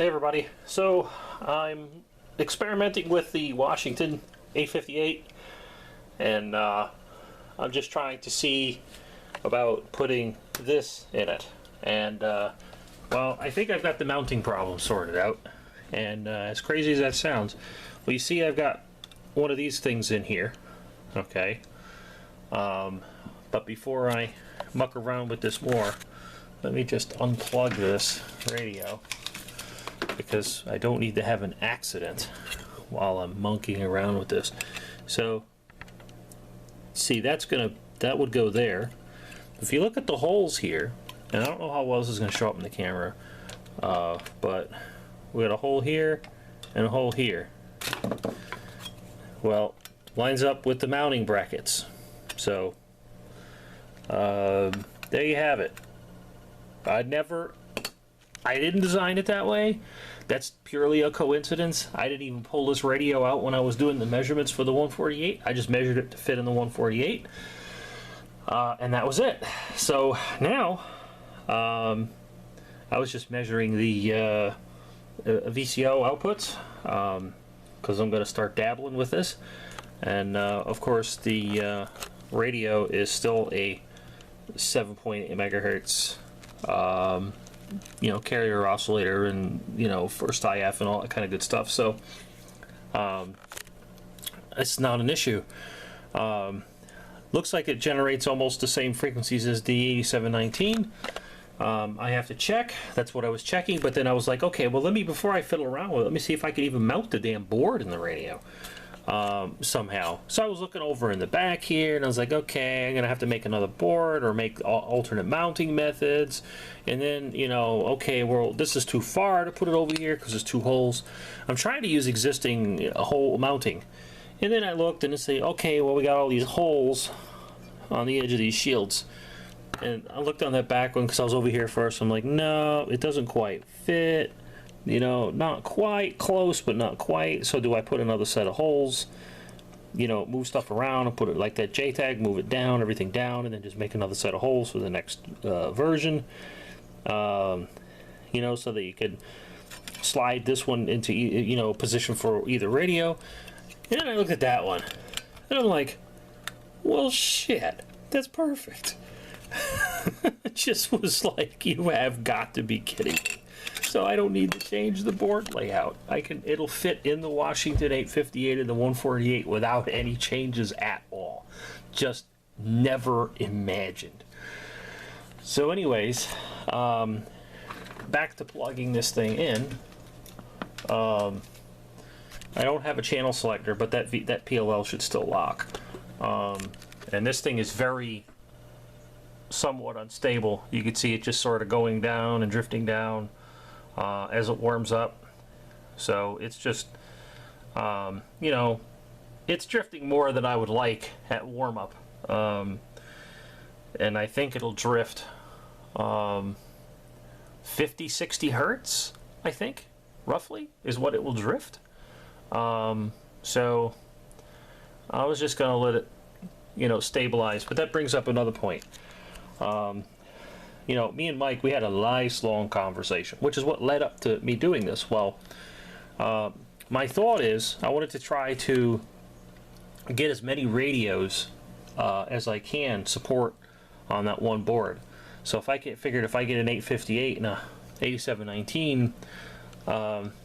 Hey everybody, so I'm experimenting with the Washington 858 and I'm just trying to see about putting this in it, and well, I think I've got the mounting problem sorted out, and as crazy as that sounds, well, you see I've got one of these things in here, okay, but before I muck around with this more, let me just unplug this radio, because I don't need to have an accident while I'm monkeying around with this. So see, that would go there. If you look at the holes here, and I don't know how well this is going to show up in the camera, but we got a hole here and a hole here. Well, lines up with the mounting brackets. So there you have it. I didn't design it that way. That's purely a coincidence. I didn't even pull this radio out when I was doing the measurements for the 148. I just measured it to fit in the 148. And that was it. So now, I was just measuring the VCO outputs, because I'm going to start dabbling with this. And of course, the radio is still a 7.8 megahertz carrier oscillator, and first IF and all that kind of good stuff. So it's not an issue. Looks like it generates almost the same frequencies as the 8719. I have to check. That's what I was checking, but then I was like, okay, well, before I fiddle around with it, let me see if I could even mount the damn board in the radio somehow. So I was looking over in the back here, and I was like, okay, I'm gonna have to make another board or make alternate mounting methods. And then, okay, well, this is too far to put it over here because there's two holes. I'm trying to use existing hole mounting. And then I looked and I say, okay, well, we got all these holes on the edge of these shields. And I looked on that back one because I was over here first. I'm like, no, it doesn't quite fit. Not quite close, but not quite. So do I put another set of holes? Move stuff around and put it like that JTAG, move it down, everything down, and then just make another set of holes for the next version. So that you could slide this one into position for either radio. And then I looked at that one, and I'm like, well, shit, that's perfect. It just was like, you have got to be kidding me. So I don't need to change the board layout. It'll fit in the Washington 858 and the 148 without any changes at all. Just never imagined. So anyways, back to plugging this thing in. I don't have a channel selector, but that PLL should still lock. And this thing is somewhat unstable. You can see it just sort of going down and drifting down as it warms up. So it's just, it's drifting more than I would like at warm up. And I think it'll drift 50, 60 hertz, I think, roughly, is what it will drift. So I was just going to let it, stabilize. But that brings up another point. Me and Mike, we had a nice long conversation, which is what led up to me doing this. Well, my thought is I wanted to try to get as many radios as I can support on that one board. So if I figured if I get an 858 and a 8719,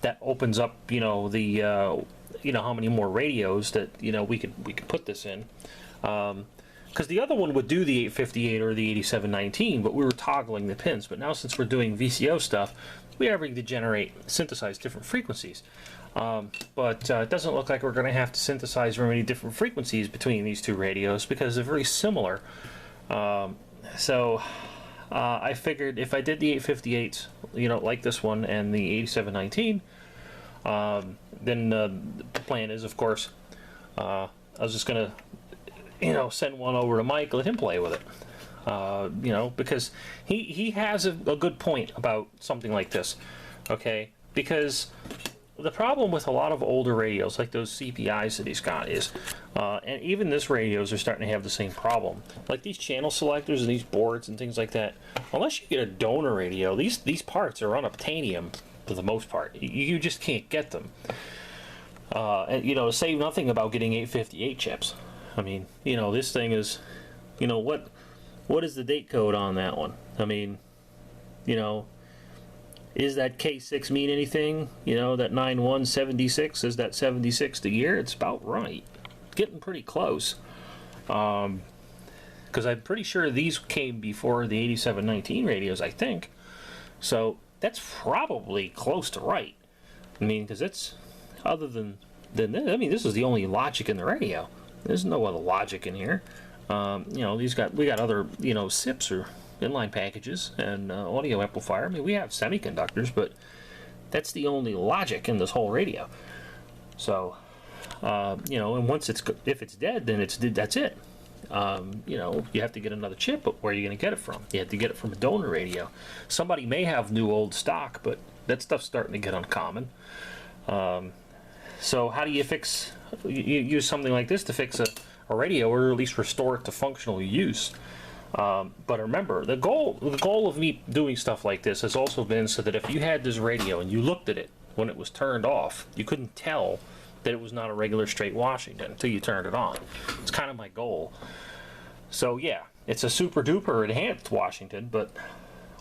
that opens up, how many more radios that we could put this in. Because the other one would do the 858 or the 8719, but we were toggling the pins. But now, since we're doing VCO stuff, we are able to synthesize different frequencies. But it doesn't look like we're going to have to synthesize very many different frequencies between these two radios because they're very similar. So I figured if I did the 858, like this one, and the 8719, then the plan is, of course, I was just going to send one over to Mike, let him play with it. Because he has a good point about something like this, okay? Because the problem with a lot of older radios, like those CPIs that he's got, is, and even this radios are starting to have the same problem. Like these channel selectors and these boards and things like that, unless you get a donor radio, these parts are unobtainium for the most part. You just can't get them. And you know, say nothing about getting 858 chips. I mean, you know, this thing is, you know, what is the date code on that one? I mean, you know, is that K6 mean anything? You know, that 9176, is that 76 the year? It's about right. Getting pretty close. Because I'm pretty sure these came before the 8719 radios, I think. So that's probably close to right. I mean, because it's, other than this, I mean, this is the only logic in the radio. There's no other logic in here. You know, we got other, you know, SIPs or inline packages and audio amplifier. I mean, we have semiconductors, but that's the only logic in this whole radio. So, you know, and once if it's dead, then that's it. You know, you have to get another chip, but where are you going to get it from? You have to get it from a donor radio. Somebody may have new old stock, but that stuff's starting to get uncommon. So how do you use something like this to fix a radio, or at least restore it to functional use? But remember, the goal of me doing stuff like this has also been so that if you had this radio and you looked at it when it was turned off, you couldn't tell that it was not a regular straight Washington until you turned it on. It's kind of my goal. So yeah, it's a super duper enhanced Washington, but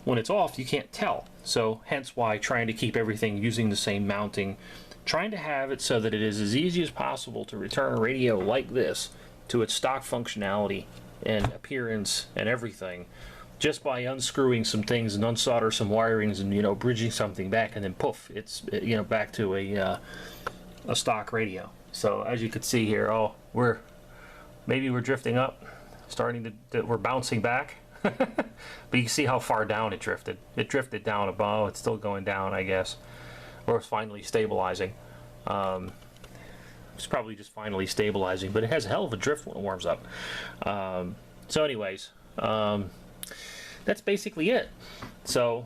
when it's off, you can't tell. So hence why trying to keep everything using the same mounting, trying to have it so that it is as easy as possible to return a radio like this to its stock functionality and appearance and everything, just by unscrewing some things and unsolder some wirings and, you know, bridging something back, and then poof, it's, you know, back to a stock radio. So as you can see here, oh, we're drifting up, we're bouncing back. But you can see how far down it drifted. It drifted down above. It's still going down, I guess, or it's finally stabilizing. It's probably just finally stabilizing, but it has a hell of a drift when it warms up. So anyways, that's basically it. So,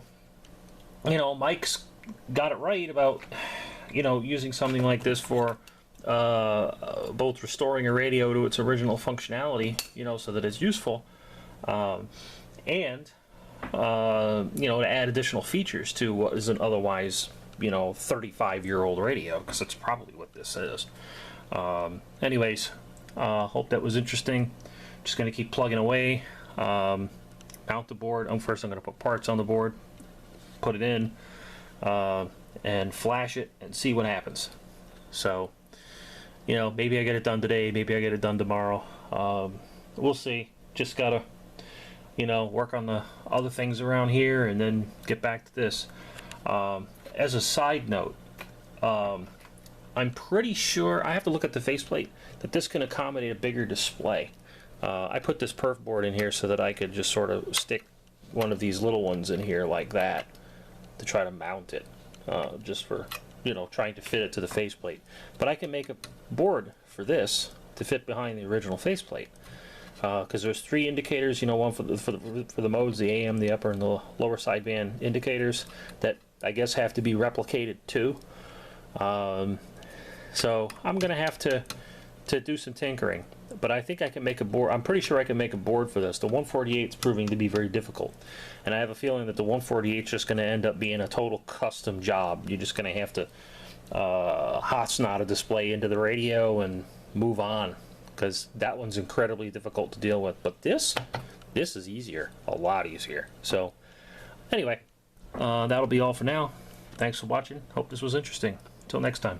you know, Mike's got it right about, you know, using something like this for both restoring a radio to its original functionality, you know, so that it's useful, and you know, to add additional features to what is an otherwise, you know, 35-year-old radio, because that's probably what this is. Anyways, hope that was interesting. Just going to keep plugging away, mount the board. First I'm going to put parts on the board, put it in, and flash it and see what happens. So, you know, maybe I get it done today, maybe I get it done tomorrow. We'll see. Just gotta, you know, work on the other things around here and then get back to this. As a side note, I'm pretty sure, I have to look at the faceplate, that this can accommodate a bigger display. I put this perf board in here so that I could just sort of stick one of these little ones in here like that to try to mount it, just for, you know, trying to fit it to the faceplate. But I can make a board for this to fit behind the original faceplate, because there's 3 indicators, you know, one for the modes, the AM, the upper and the lower sideband indicators, that I guess have to be replicated too. So I'm gonna have to do some tinkering, but I think I can make a board. I'm pretty sure I can make a board for this. The 148 is proving to be very difficult, and I have a feeling that the 148 is just going to end up being a total custom job. You're just going to have to hot snot a display into the radio and move on, because that one's incredibly difficult to deal with. But this is easier, a lot easier. So anyway, that'll be all for now. Thanks for watching. Hope this was interesting. Until next time.